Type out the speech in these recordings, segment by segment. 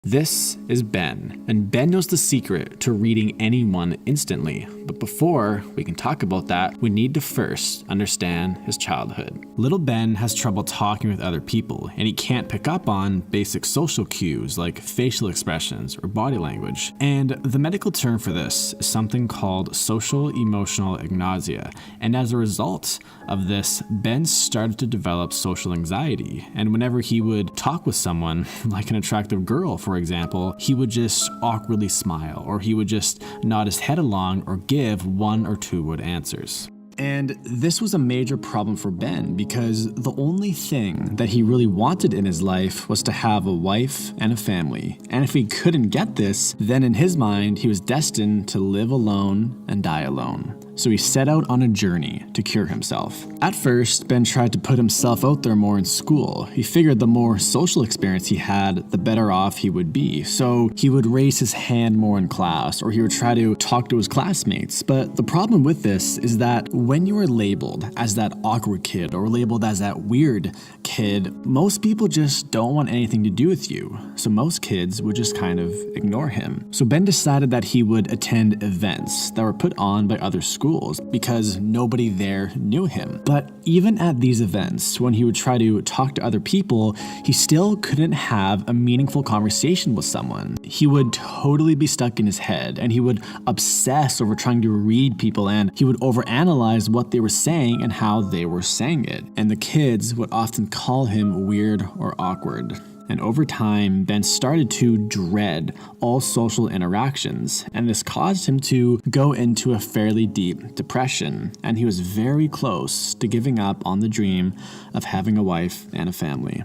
This is Ben, and Ben knows the secret to reading anyone instantly. But before we can talk about that, we need to first understand his childhood. Little Ben has trouble talking with other people, and he can't pick up on basic social cues like facial expressions or body language. And the medical term for this is something called social emotional agnosia. And as a result of this, Ben started to develop social anxiety. And whenever he would talk with someone, like an attractive girl, for example, he would just awkwardly smile, or he would just nod his head along or give one or two word answers. And this was a major problem for Ben because the only thing that he really wanted in his life was to have a wife and a family. And if he couldn't get this, then in his mind, he was destined to live alone and die alone. So he set out on a journey to cure himself. At first, Ben tried to put himself out there more in school. He figured the more social experience he had, the better off he would be. So he would raise his hand more in class, or he would try to talk to his classmates. But the problem with this is that when you are labeled as that awkward kid or labeled as that weird kid, most people just don't want anything to do with you. So most kids would just kind of ignore him. So Ben decided that he would attend events that were put on by other schools because nobody there knew him. But even at these events, when he would try to talk to other people, he still couldn't have a meaningful conversation with someone. He would totally be stuck in his head, and he would obsess over trying to read people, and he would overanalyze what they were saying and how they were saying it. And the kids would often call him weird or awkward. And over time, Ben started to dread all social interactions, and this caused him to go into a fairly deep depression, and he was very close to giving up on the dream of having a wife and a family.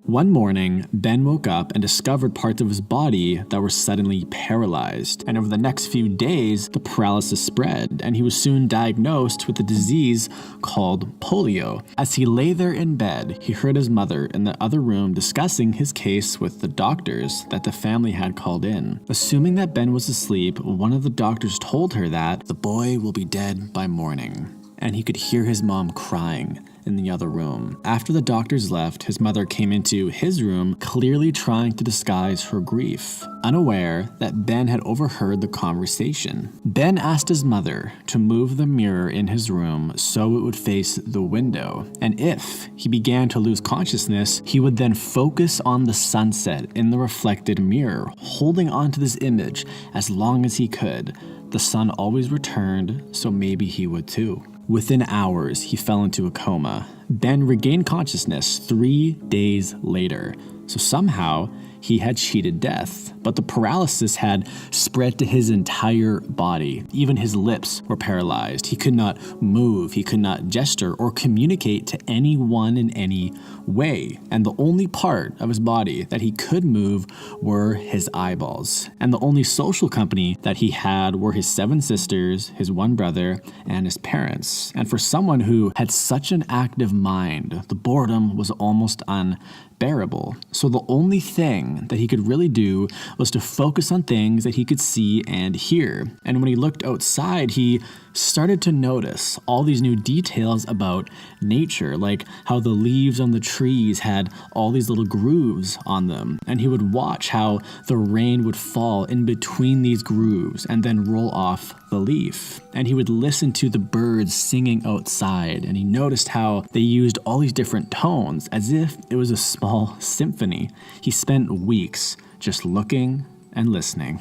One morning, Ben woke up and discovered parts of his body that were suddenly paralyzed. And over the next few days, the paralysis spread, and he was soon diagnosed with a disease called polio. As he lay there in bed, he heard his mother in the other room discussing his case with the doctors that the family had called in. Assuming that Ben was asleep, one of the doctors told her that the boy will be dead by morning. And he could hear his mom crying in the other room. After the doctors left, his mother came into his room, clearly trying to disguise her grief, unaware that Ben had overheard the conversation. Ben asked his mother to move the mirror in his room so it would face the window, and if he began to lose consciousness, he would then focus on the sunset in the reflected mirror, holding on to this image as long as he could. The sun always returned, so maybe he would too. Within hours, he fell into a coma. Ben regained consciousness 3 days later. So somehow, he had cheated death, but the paralysis had spread to his entire body. Even his lips were paralyzed. He could not move, he could not gesture or communicate to anyone in any way. And the only part of his body that he could move were his eyeballs. And the only social company that he had were his 7 sisters, his 1 brother, and his parents. And for someone who had such an active mind, the boredom was almost unbearable. So the only thing that he could really do was to focus on things that he could see and hear. And when he looked outside, he started to notice all these new details about nature, like how the leaves on the trees had all these little grooves on them. And he would watch how the rain would fall in between these grooves and then roll off the leaf. And he would listen to the birds singing outside, and he noticed how they used all these different tones as if it was a small symphony. He spent weeks just looking and listening.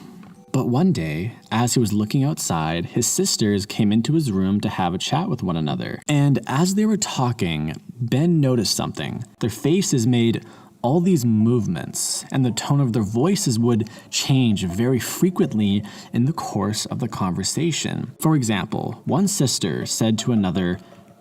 But one day, as he was looking outside, his sisters came into his room to have a chat with one another. And as they were talking, Ben noticed something. Their faces made all these movements, and the tone of their voices would change very frequently in the course of the conversation. For example, one sister said to another,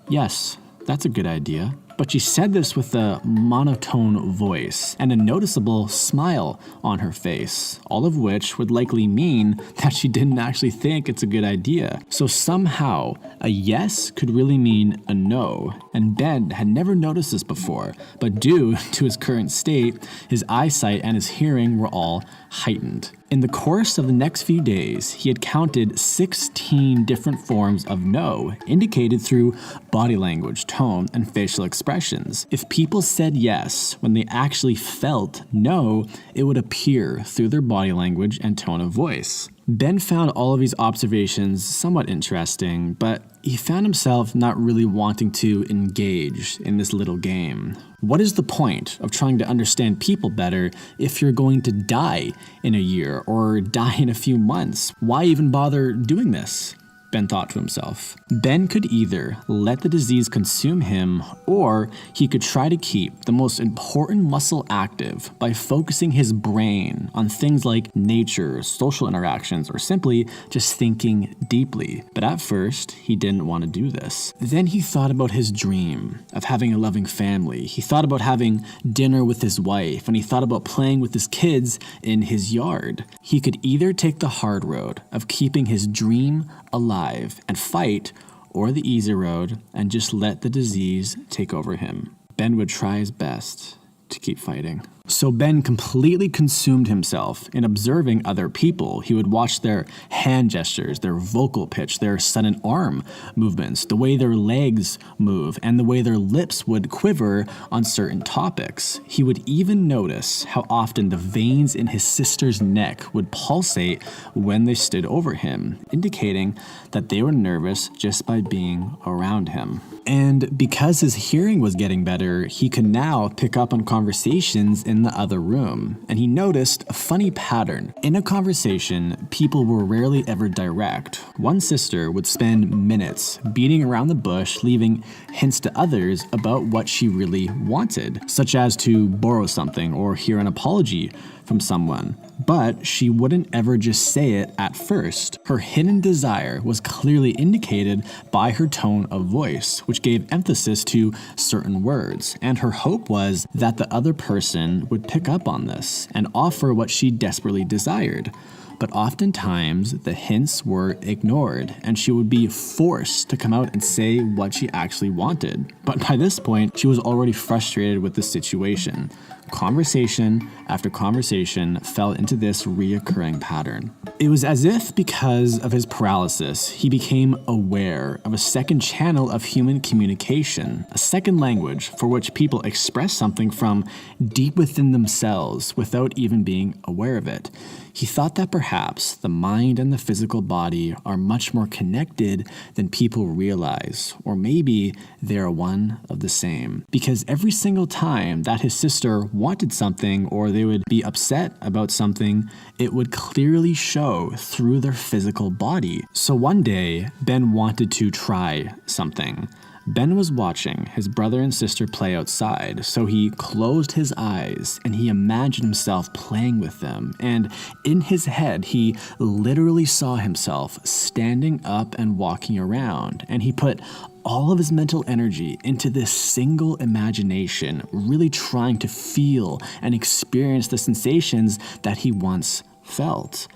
"Yes, that's a good idea." But she said this with a monotone voice and a noticeable smile on her face, all of which would likely mean that she didn't actually think it's a good idea. So somehow, a yes could really mean a no, and Ben had never noticed this before, but due to his current state, his eyesight and his hearing were all heightened. In the course of the next few days, he had counted 16 different forms of no, indicated through body language, tone, and facial expression. expressions. If people said yes when they actually felt no, it would appear through their body language and tone of voice. Ben found all of these observations somewhat interesting, but he found himself not really wanting to engage in this little game. What is the point of trying to understand people better if you're going to die in a year or die in a few months? Why even bother doing this? Ben thought to himself. Ben could either let the disease consume him, or he could try to keep the most important muscle active by focusing his brain on things like nature, social interactions, or simply just thinking deeply. But at first, he didn't want to do this. Then he thought about his dream of having a loving family. He thought about having dinner with his wife, and he thought about playing with his kids in his yard. He could either take the hard road of keeping his dream alive and fight, or the easy road and just let the disease take over him. Ben would try his best to keep fighting. So Ben completely consumed himself in observing other people. He would watch their hand gestures, their vocal pitch, their sudden arm movements, the way their legs move, and the way their lips would quiver on certain topics. He would even notice how often the veins in his sister's neck would pulsate when they stood over him, indicating that they were nervous just by being around him. And because his hearing was getting better, he could now pick up on conversations in the other room, and he noticed a funny pattern. In a conversation, people were rarely ever direct. One sister would spend minutes beating around the bush, leaving hints to others about what she really wanted, such as to borrow something or hear an apology from someone. But she wouldn't ever just say it at first. Her hidden desire was clearly indicated by her tone of voice, which gave emphasis to certain words, and her hope was that the other person would pick up on this and offer what she desperately desired. But oftentimes, the hints were ignored, and she would be forced to come out and say what she actually wanted. But by this point, she was already frustrated with the situation. Conversation after conversation fell into this reoccurring pattern. It was as if, because of his paralysis, he became aware of a second channel of human communication, a second language for which people express something from deep within themselves without even being aware of it. He thought that perhaps the mind and the physical body are much more connected than people realize, or maybe they are one of the same. Because every single time that his sister wanted something or they would be upset about something, it would clearly show through their physical body. So one day, Ben wanted to try something. Ben was watching his brother and sister play outside, so he closed his eyes and he imagined himself playing with them. And in his head, he literally saw himself standing up and walking around. And he put all of his mental energy into this single imagination, really trying to feel and experience the sensations that he once felt.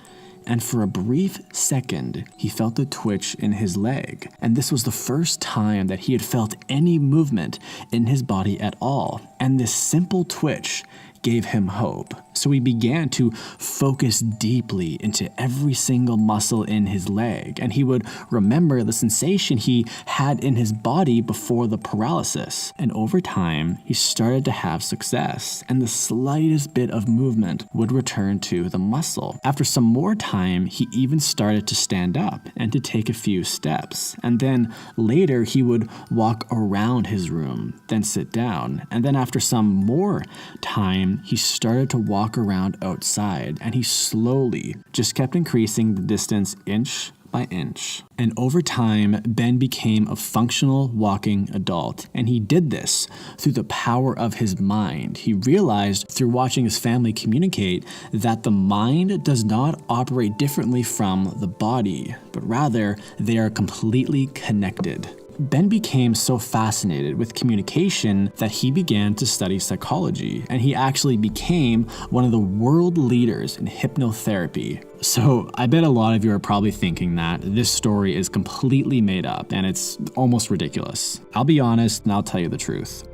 And for a brief second, he felt a twitch in his leg. And this was the first time that he had felt any movement in his body at all. And this simple twitch gave him hope. So he began to focus deeply into every single muscle in his leg, and he would remember the sensation he had in his body before the paralysis. And over time, he started to have success, and the slightest bit of movement would return to the muscle. After some more time, he even started to stand up and to take a few steps. And then later, he would walk around his room, then sit down. And then after some more time, he started to walk around outside, and he slowly just kept increasing the distance inch by inch. And over time, Ben became a functional walking adult, and he did this through the power of his mind. He realized through watching his family communicate that the mind does not operate differently from the body, but rather they are completely connected. Ben became so fascinated with communication that he began to study psychology, and he actually became one of the world leaders in hypnotherapy. So I bet a lot of you are probably thinking that this story is completely made up and it's almost ridiculous. I'll be honest and I'll tell you the truth.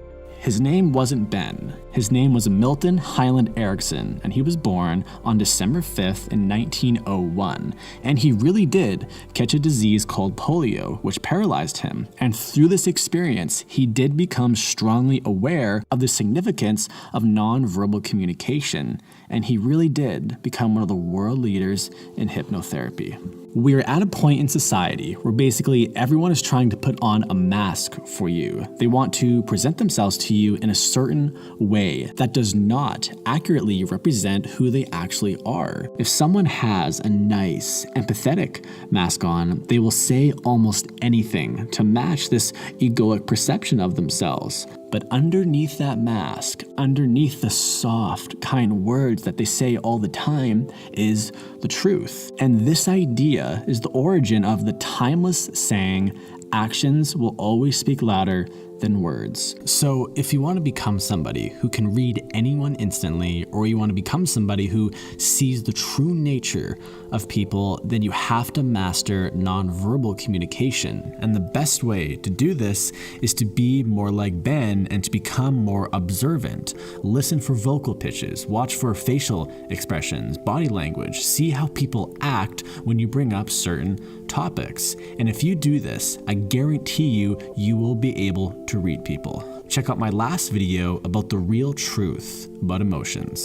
His name wasn't Ben. His name was Milton Hyland Erickson, and he was born on December 5th in 1901. And he really did catch a disease called polio, which paralyzed him. And through this experience, he did become strongly aware of the significance of nonverbal communication. And he really did become one of the world leaders in hypnotherapy. We're at a point in society where basically everyone is trying to put on a mask for you. They want to present themselves to you in a certain way that does not accurately represent who they actually are. If someone has a nice, empathetic mask on, they will say almost anything to match this egoic perception of themselves. But underneath that mask, underneath the soft, kind words that they say all the time, is the truth. And this idea is the origin of the timeless saying, actions will always speak louder than words. So if you want to become somebody who can read anyone instantly, or you want to become somebody who sees the true nature of people, then you have to master nonverbal communication. And the best way to do this is to be more like Ben and to become more observant. Listen for vocal pitches, watch for facial expressions, body language, see how people act when you bring up certain topics. And if you do this, I guarantee you will be able to read people. Check out my last video about the real truth about emotions.